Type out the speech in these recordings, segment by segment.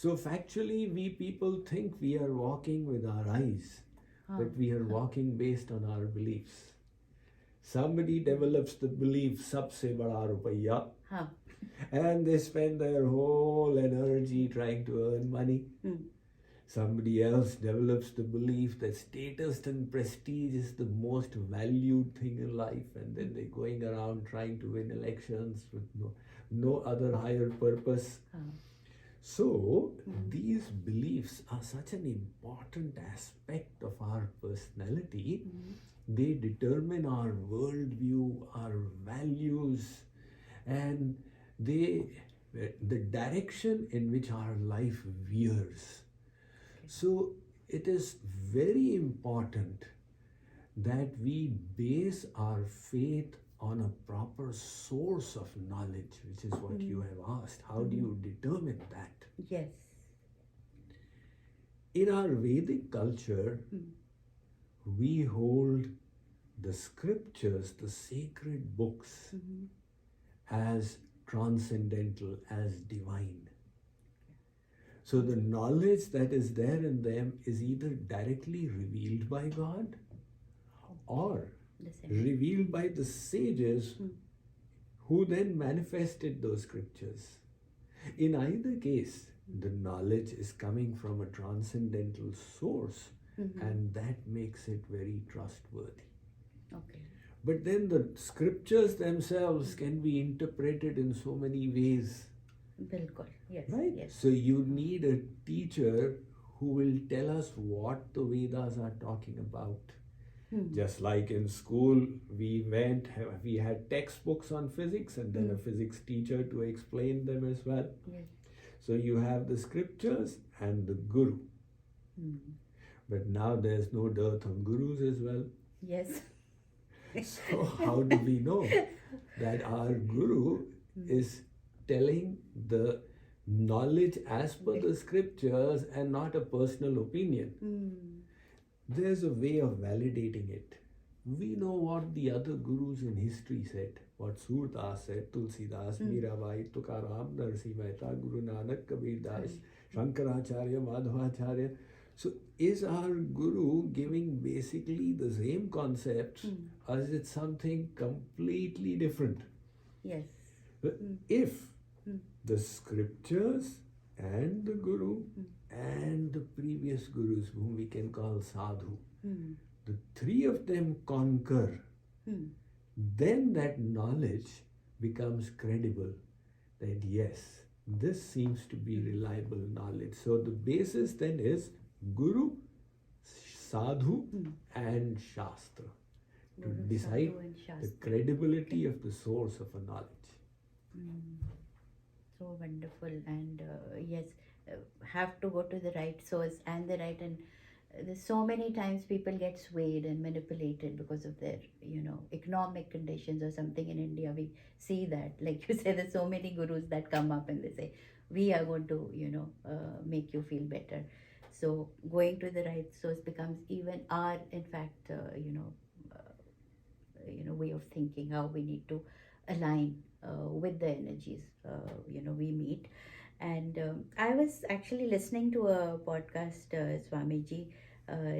So factually, we people think we are walking with our eyes, but we are walking based on our beliefs. Somebody develops the belief, sabse bada rupaiya, and they spend their whole energy trying to earn money. Somebody else develops the belief that status and prestige is the most valued thing in life, and then they're going around trying to win elections with no other higher purpose. So, these beliefs are such an important aspect of our personality. They determine our worldview, our values, and the direction in which our life veers. So, it is very important that we base our faith on a proper source of knowledge, which is what you have asked. How do you determine that? Yes. In our Vedic culture, we hold the scriptures, the sacred books, as transcendental, as divine. So the knowledge that is there in them is either directly revealed by God or revealed by the sages who then manifested those scriptures. In either case, the knowledge is coming from a transcendental source, and that makes it very trustworthy. Okay. But then the scriptures themselves can be interpreted in so many ways. Bilkul. Yes. Right? Yes. So you need a teacher who will tell us what the Vedas are talking about. Just like in school, we had textbooks on physics and then a physics teacher to explain them as well. Yes. So you have the scriptures and the guru. But now there's no dearth of gurus as well. Yes. So how do we know that our guru is telling the knowledge as per the scriptures and not a personal opinion? There's a way of validating it. We know what the other gurus in history said, what Surdas said, Tulsidas, Mirabai, Tukaram, Narsi Mehta, Guru Nanak, Kabir Das, Shankaracharya, Madhavacharya. So is our guru giving basically the same concepts, or is it something completely different? Yes. If the scriptures and the guru and the previous gurus, whom we can call sadhu, the three of them concur, then that knowledge becomes credible, that yes, this seems to be reliable knowledge. So the basis then is guru, sadhu and shastra to decide the credibility of the source of a knowledge. So wonderful. And yes, have to go to the right source and the right, and there's so many times people get swayed and manipulated because of their economic conditions or something. In India we see that, like you said, there's so many gurus that come up and they say we are going to make you feel better. So going to the right source becomes even our, in fact, way of thinking, how we need to align with the energies we meet. And I was actually listening to a podcast, Swamiji,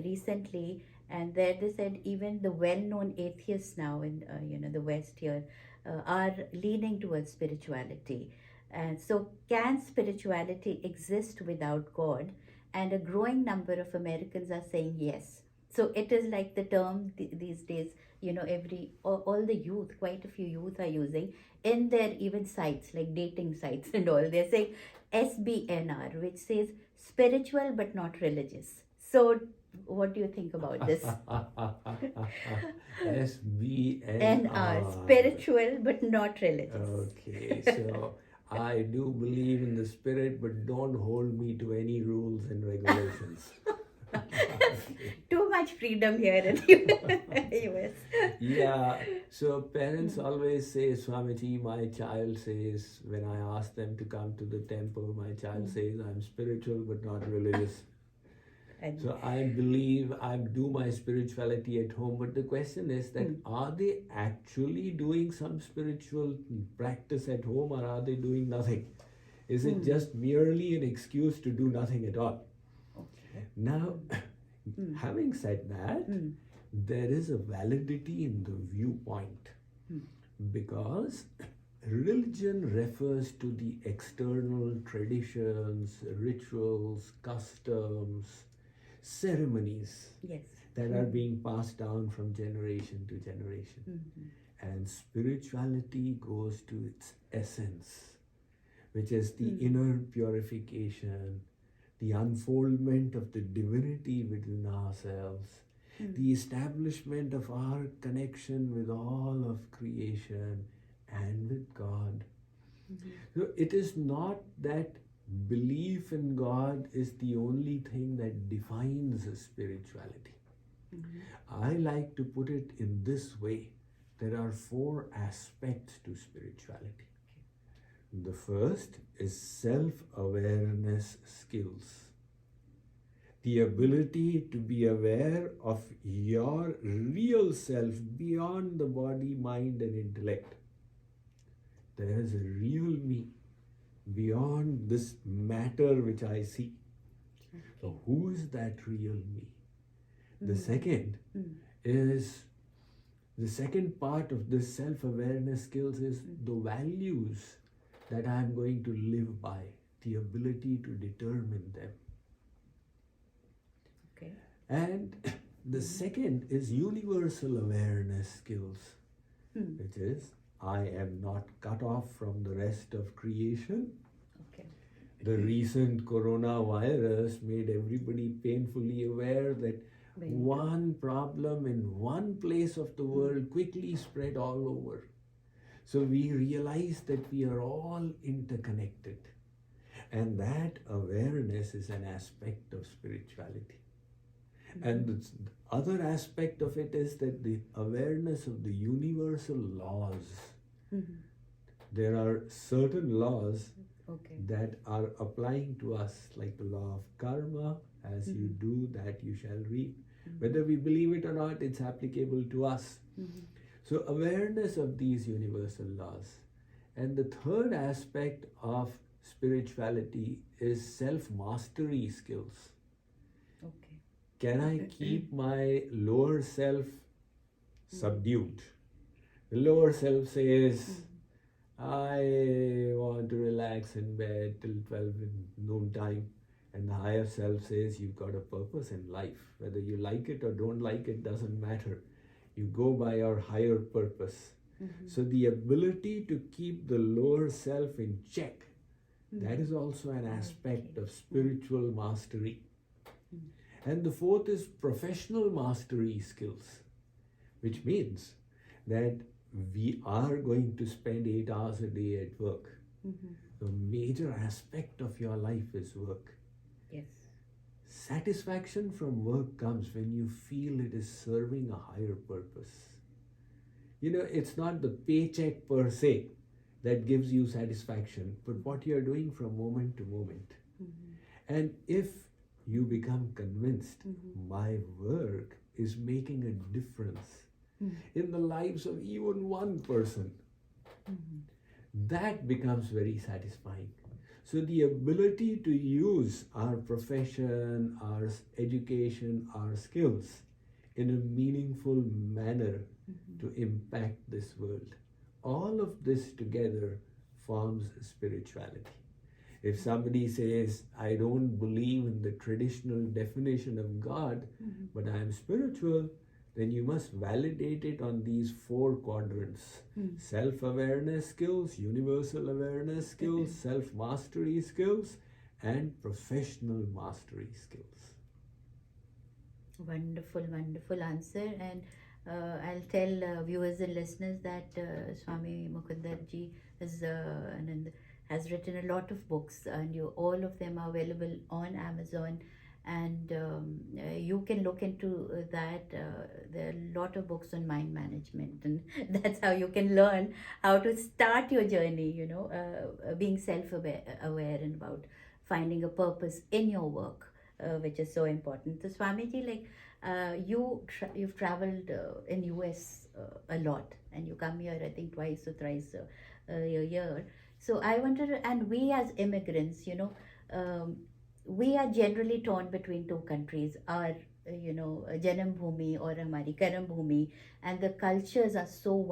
recently, and there they said even the well-known atheists now in the West here are leaning towards spirituality. And so, can spirituality exist without God? And a growing number of Americans are saying yes. So it is like the term these days, all the youth, quite a few youth are using in their even sites, like dating sites and all. They're saying SBNR, which says spiritual but not religious. So what do you think about this? SBNR. Spiritual but not religious. Okay, so I do believe in the spirit, but don't hold me to any rules and regulations. Too much freedom here in the US. Yeah, so parents always say, Swamiji, my child says, when I ask them to come to the temple, my child says, I'm spiritual but not religious. So I believe I do my spirituality at home, but the question is that are they actually doing some spiritual practice at home, or are they doing nothing? Is it just merely an excuse to do nothing at all? Okay. Now, having said that, there is a validity in the viewpoint, because religion refers to the external traditions, rituals, customs, ceremonies Yes. that are being passed down from generation to generation. And spirituality goes to its essence, which is the inner purification, the unfoldment of the divinity within ourselves, the establishment of our connection with all of creation and with God. So it is not that belief in God is the only thing that defines spirituality. I like to put it in this way. There are 4 aspects to spirituality. The first is self-awareness skills. The ability to be aware of your real self beyond the body, mind, and intellect. There is a real me beyond this matter which I see. So who is that real me? The second is, the second part of this self-awareness skills is the values that I am going to live by, the ability to determine them. Okay. And the second is universal awareness skills, which is, I am not cut off from the rest of creation. Okay. The recent coronavirus made everybody painfully aware that one problem in one place of the world quickly spread all over. So we realize that we are all interconnected. And that awareness is an aspect of spirituality. And the other aspect of it is that the awareness of the universal laws. There are certain laws that are applying to us, like the law of karma. As you do, that you shall reap. Whether we believe it or not, it's applicable to us. So awareness of these universal laws. And the third aspect of spirituality is self-mastery skills. Okay. Can I keep my lower self subdued? The lower self says, I want to relax in bed till 12 in noon time. And the higher self says, you've got a purpose in life. Whether you like it or don't like it doesn't matter. You go by your higher purpose. So the ability to keep the lower self in check, that is also an aspect of spiritual mastery. And the fourth is professional mastery skills, which means that we are going to spend 8 hours a day at work. The major aspect of your life is work. Yes. Satisfaction from work comes when you feel it is serving a higher purpose. You know, it's not the paycheck per se that gives you satisfaction, but what you're doing from moment to moment. And if you become convinced my work is making a difference in the lives of even one person, that becomes very satisfying. So the ability to use our profession, our education, our skills in a meaningful manner to impact this world, all of this together forms spirituality. If somebody says, I don't believe in the traditional definition of God, but I am spiritual, then you must validate it on these 4 quadrants. Self-awareness skills, universal awareness skills, self-mastery skills, and professional mastery skills. Wonderful, wonderful answer. And I'll tell viewers and listeners that Swami Mukundanandaji has written a lot of books, and all of them are available on Amazon. And you can look into that. There are a lot of books on mind management, and that's how you can learn how to start your journey, being self-aware and about finding a purpose in your work, which is so important. So Swamiji, you've traveled in US a lot, and you come here I think twice or thrice a year. So I wonder, and we as immigrants, um, we are generally torn between two countries, our, Janam Bhumi or Hamari Karam Bhumi, and the cultures are so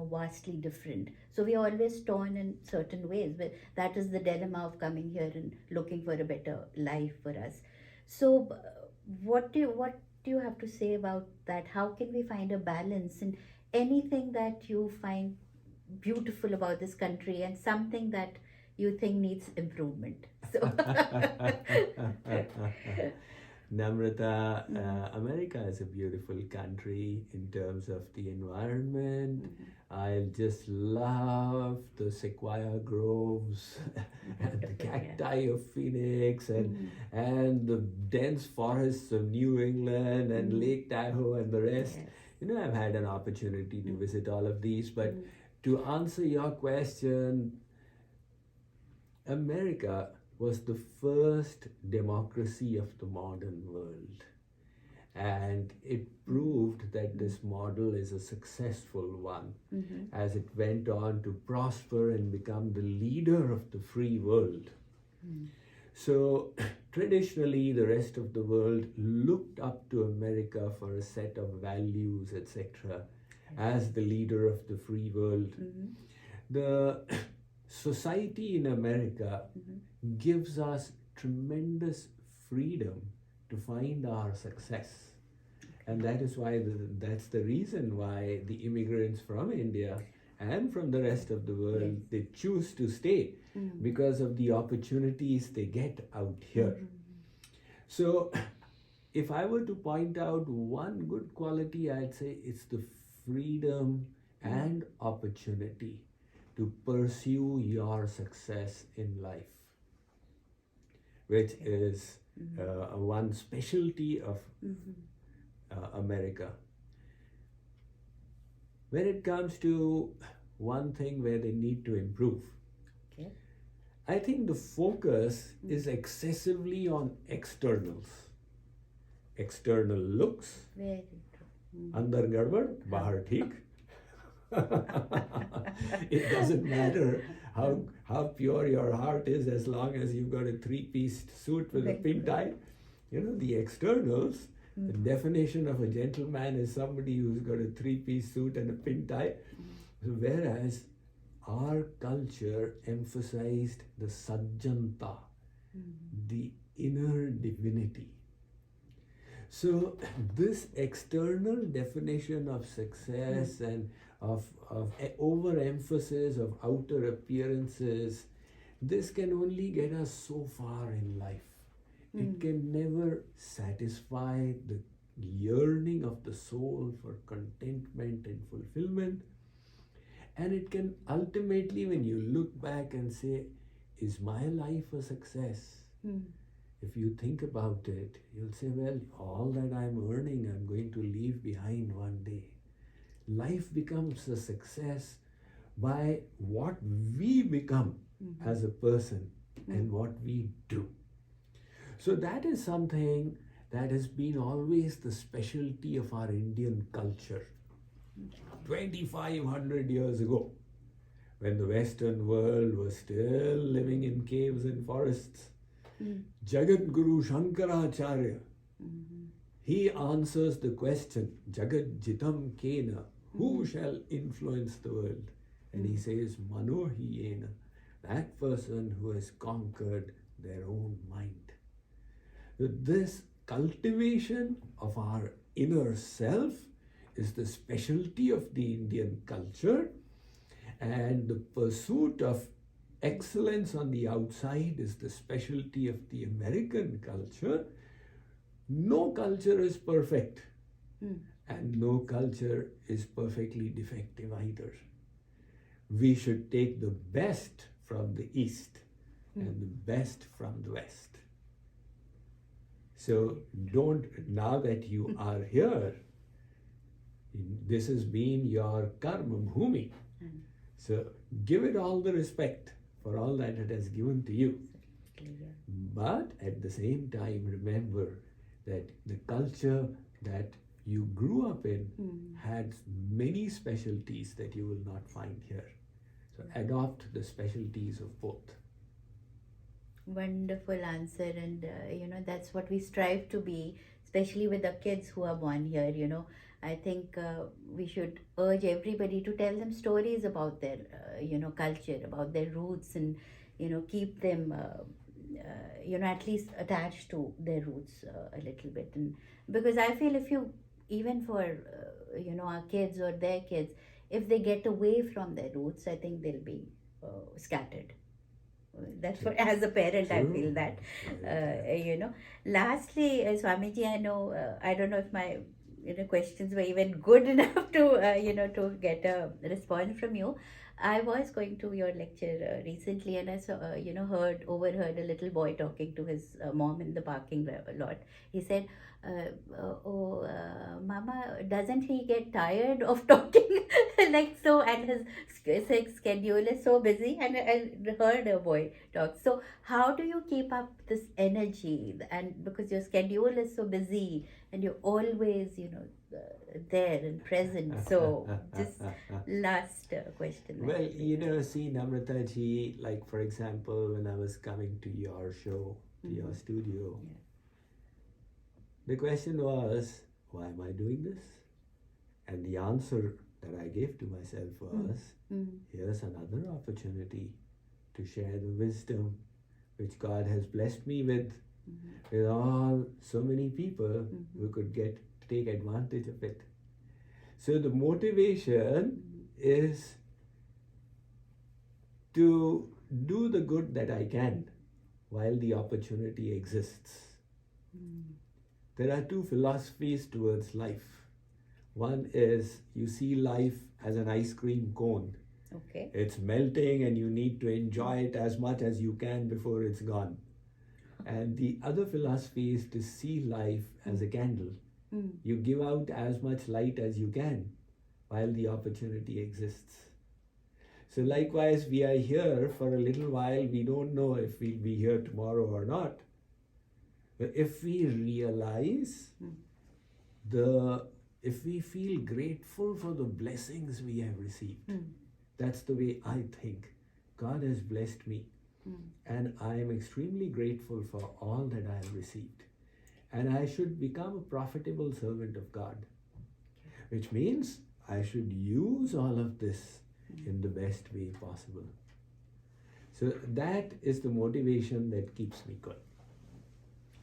vastly different. So we are always torn in certain ways, but that is the dilemma of coming here and looking for a better life for us. So, what do you have to say about that? How can we find a balance in anything that you find beautiful about this country and something that you think needs improvement? So, Namrita, America is a beautiful country in terms of the environment. I just love the sequoia groves and the cacti of Phoenix and the dense forests of New England and Lake Tahoe and the rest. yes. I've had an opportunity to visit all of these, but to answer your question, America was the first democracy of the modern world. And it proved that this model is a successful one as it went on to prosper and become the leader of the free world. So, traditionally, the rest of the world looked up to America for a set of values, etc., as the leader of the free world. The society in America gives us tremendous freedom to find our success. And that is why that's the reason why the immigrants from India and from the rest of the world, they choose to stay because of the opportunities they get out here. So if I were to point out one good quality, I'd say it's the freedom and opportunity to pursue your success in life, which is one specialty of America. When it comes to one thing where they need to improve, I think the focus is excessively on externals. External looks, Very true. andar gadbad, bahar theek. It doesn't matter how pure your heart is as long as you've got a three-piece suit with a pin tie. The externals, the definition of a gentleman is somebody who's got a three-piece suit and a pin tie. Whereas our culture emphasized the sajjanta, the inner divinity. So this external definition of success and of overemphasis of outer appearances, this can only get us so far in life. It can never satisfy the yearning of the soul for contentment and fulfillment. And it can ultimately, when you look back and say, is my life a success? If you think about it, you'll say, well, all that I'm earning, I'm going to leave behind one day. Life becomes a success by what we become as a person and what we do. So that is something that has been always the specialty of our Indian culture. 2,500 years ago, when the Western world was still living in caves and forests, Jagat Guru Shankaracharya, he answers the question, Jagat Jitam Kena, who shall influence the world? And he says, Manohiyena, that person who has conquered their own mind. So this cultivation of our inner self is the specialty of the Indian culture, and the pursuit of excellence on the outside is the specialty of the American culture. No culture is perfect, and no culture is perfectly defective either. We should take the best from the East and the best from the West. So now that you are here, this has been your karma bhumi. So give it all the respect for all that it has given to you. But at the same time, remember that the culture that you grew up in had many specialties that you will not find here. So adopt the specialties of both. Wonderful answer, and that's what we strive to be, especially with the kids who are born here. I think we should urge everybody to tell them stories about their culture, about their roots, and keep them at least attached to their roots a little bit. And because I feel, if you, even for our kids or their kids, if they get away from their roots, I think they'll be scattered. That's what, as a parent, I feel that. Lastly, Swamiji, I know, I don't know if my questions were even good enough to to get a response from you. I was going to your lecture recently, and I saw, overheard a little boy talking to his mom in the parking lot. He said, Mama, doesn't he get tired of talking like so? And his schedule is so busy. And I heard a boy talk. So, how do you keep up this energy? And because your schedule is so busy, and you're always, there and present. So, just last question. Well, see, Namritaji, like for example, when I was coming to your show, to your studio, the question was, why am I doing this? And the answer that I gave to myself was, here's another opportunity to share the wisdom which God has blessed me with all so many people who could take advantage of it. So the motivation is to do the good that I can while the opportunity exists. There are two philosophies towards life. One is, you see life as an ice cream cone. Okay. It's melting and you need to enjoy it as much as you can before it's gone. And the other philosophy is to see life as a candle. You give out as much light as you can while the opportunity exists. So likewise, we are here for a little while. We don't know if we'll be here tomorrow or not. But if we realize if we feel grateful for the blessings we have received, that's the way I think. God has blessed me, and I am extremely grateful for all that I have received. And I should become a profitable servant of God, which means I should use all of this in the best way possible. So that is the motivation that keeps me going.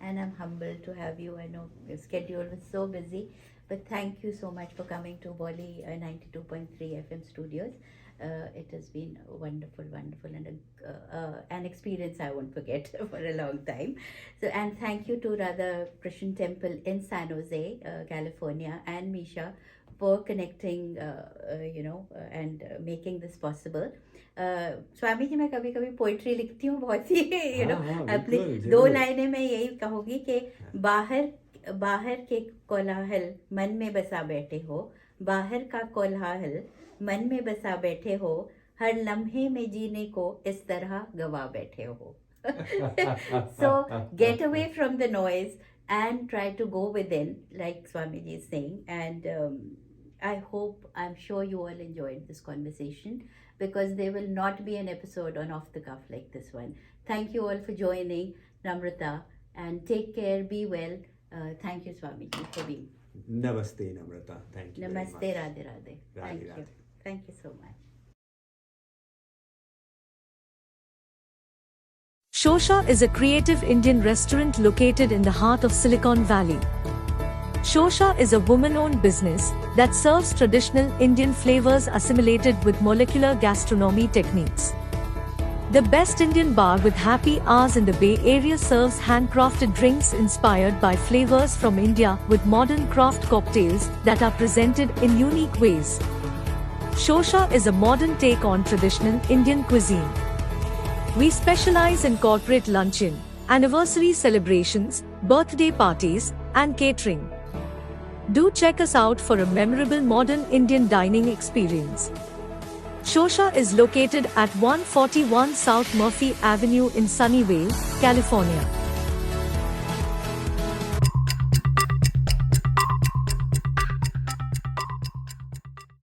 And I'm humbled to have you. I know your schedule was so busy, but thank you so much for coming to Bolly 92.3 FM studios. It has been wonderful, and an experience I won't forget for a long time. So, and thank you to Radha Christian Temple in San Jose, California, and Misha for connecting, and making this possible. Swami ji, मैं कभी कभी poetry लिखती हूँ बहुत ही अपनी 2 लाइनें मैं यही कहूँगी कि बाहर के कोलाहल मन में बसा बैठे हो, बाहर का कोलाहल मन में बसा बैठे हो, हर लम्हे में जीने को इस तरह गवा बैठे हो. So get away from the noise and try to go within, like Swamiji is saying. And I'm sure you all enjoyed this conversation, because there will not be an episode on Off the Cuff like this one. Thank you all for joining, Namrita, and take care, be well. Thank you, Swamiji, for being. Namaste, Namrita. Thank you. Namaste, very much. Radhe Radhe. Radhe, Thank you. Radhe. Thank you so much. Shosha is a creative Indian restaurant located in the heart of Silicon Valley. Shosha is a woman-owned business that serves traditional Indian flavors assimilated with molecular gastronomy techniques. The best Indian bar with happy hours in the Bay Area serves handcrafted drinks inspired by flavors from India with modern craft cocktails that are presented in unique ways. Shosha is a modern take on traditional Indian cuisine. We specialize in corporate luncheon, anniversary celebrations, birthday parties, and catering. Do check us out for a memorable modern Indian dining experience. Shosha is located at 141 South Murphy Avenue in Sunnyvale, California.